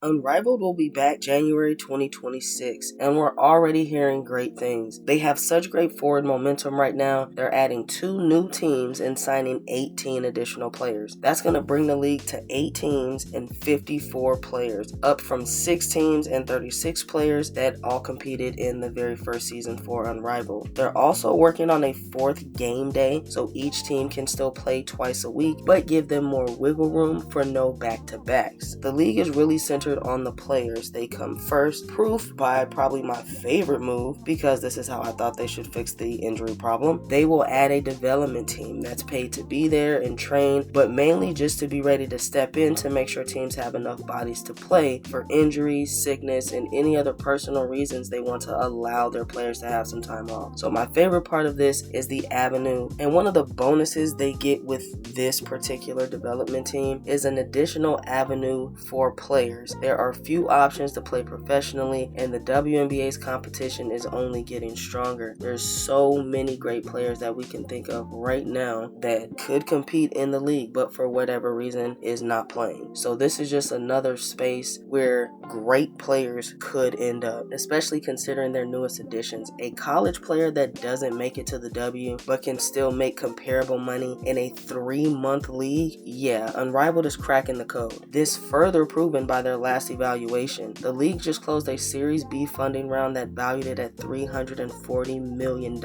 Unrivaled will be back January 2026, and we're already hearing great things. They have such great forward momentum right now. They're adding 2 new teams and signing 18 additional players. That's going to bring the league to 8 teams and 54 players, up from 6 teams and 36 players that all competed in the very first season for Unrivaled. They're also working on a 4th game day, so each team can still play twice a week, but give them more wiggle room for no back-to-backs. The league is really centered on the players. They come first, proof by probably my favorite move, because this is how I thought they should fix the injury problem. They will add a development team that's paid to be there and train, but mainly just to be ready to step in to make sure teams have enough bodies to play for injuries, sickness, and any other personal reasons they want to allow their players to have some time off. So my favorite part of this is the avenue, and one of the bonuses they get with this particular development team is an additional avenue for players. There are few options to play professionally, and the WNBA's competition is only getting stronger. There's so many great players that we can think of right now that could compete in the league, but for whatever reason is not playing. So this is just another space where great players could end up, especially considering their newest additions. A college player that doesn't make it to the W, but can still make comparable money in a 3-month league, yeah, Unrivaled is cracking the code. This further proven by their last evaluation. The league just closed a Series B funding round that valued it at $340 million,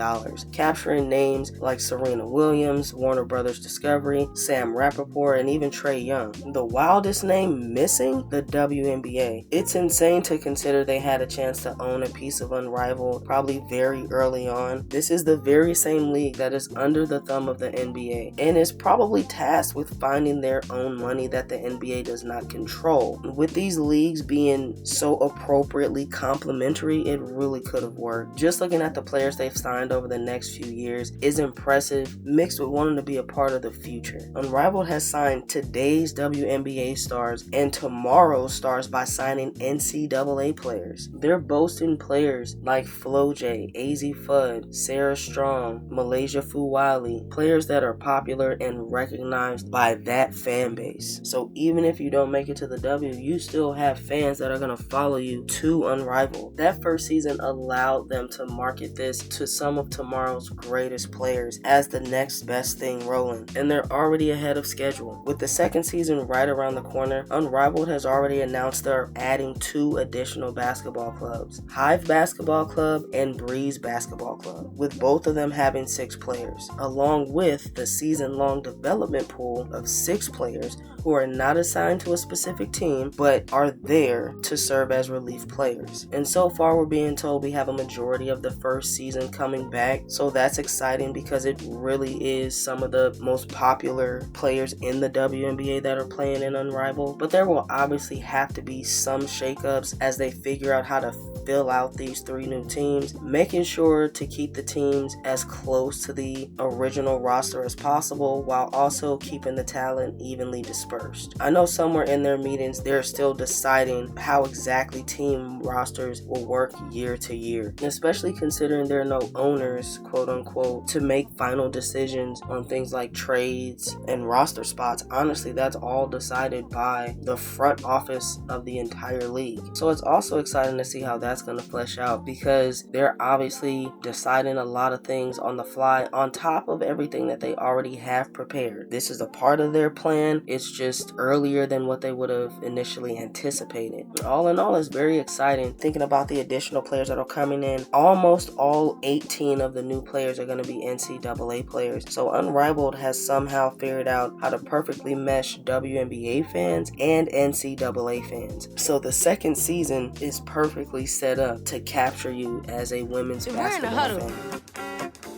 capturing names like Serena Williams, Warner Brothers Discovery, Sam Rappaport, and even Trae Young. The wildest name missing? The WNBA. It's insane to consider they had a chance to own a piece of Unrivaled probably very early on. This is the very same league that is under the thumb of the NBA and is probably tasked with finding their own money that the NBA does not control. With these leagues being so appropriately complementary, it really could have worked. Just looking at the players they've signed over the next few years is impressive, mixed with wanting to be a part of the future. Unrivaled has signed today's WNBA stars and tomorrow's stars by signing NCAA players. They're boasting players like Flo J, AZ Fudd, Sarah Strong, Malaysia Fuwali, players that are popular and recognized by that fan base. So even if you don't make it to the W, you still have fans that are going to follow you to Unrivaled. That first season allowed them to market this to some of tomorrow's greatest players as the next best thing rolling, and they're already ahead of schedule. With the second season right around the corner, Unrivaled has already announced they're adding 2 additional basketball clubs, Hive Basketball Club and Breeze Basketball Club, with both of them having 6 players, along with the season-long development pool of 6 players who are not assigned to a specific team, but are there to serve as relief players. And so far, we're being told we have a majority of the first season coming back, so that's exciting because it really is some of the most popular players in the WNBA that are playing in Unrivaled. But there will obviously have to be some shakeups as they figure out how to fill out these 3 new teams, making sure to keep the teams as close to the original roster as possible while also keeping the talent evenly dispersed. I know somewhere in their meetings they're still deciding how exactly team rosters will work year to year, especially considering there are no owners, quote unquote, to make final decisions on things like trades and roster spots. Honestly, that's all decided by the front office of the entire league. So it's also exciting to see how that's going to flesh out, because they're obviously deciding a lot of things on the fly on top of everything that they already have prepared. This is a part of their plan. It's just earlier than what they would have initially anticipated. All in all, it's very exciting thinking about the additional players that are coming in. Almost all 18 of the new players are going to be NCAA players. So Unrivaled has somehow figured out how to perfectly mesh WNBA fans and NCAA fans. So the second season is perfectly set up to capture you as a women's basketball fan.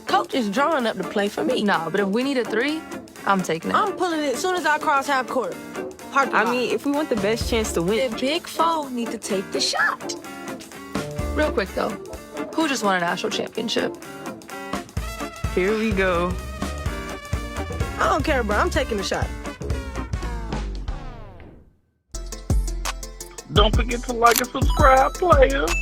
Coach is drawing up the play for me. Nah, but if we need a 3, I'm taking it. I'm pulling it as soon as I cross half court. I mean, if we want the best chance to win, the big four need to take the shot. Real quick though, who just won a national championship? here we go. I don't care, bro. I'm taking the shot. Don't forget to like and subscribe, players.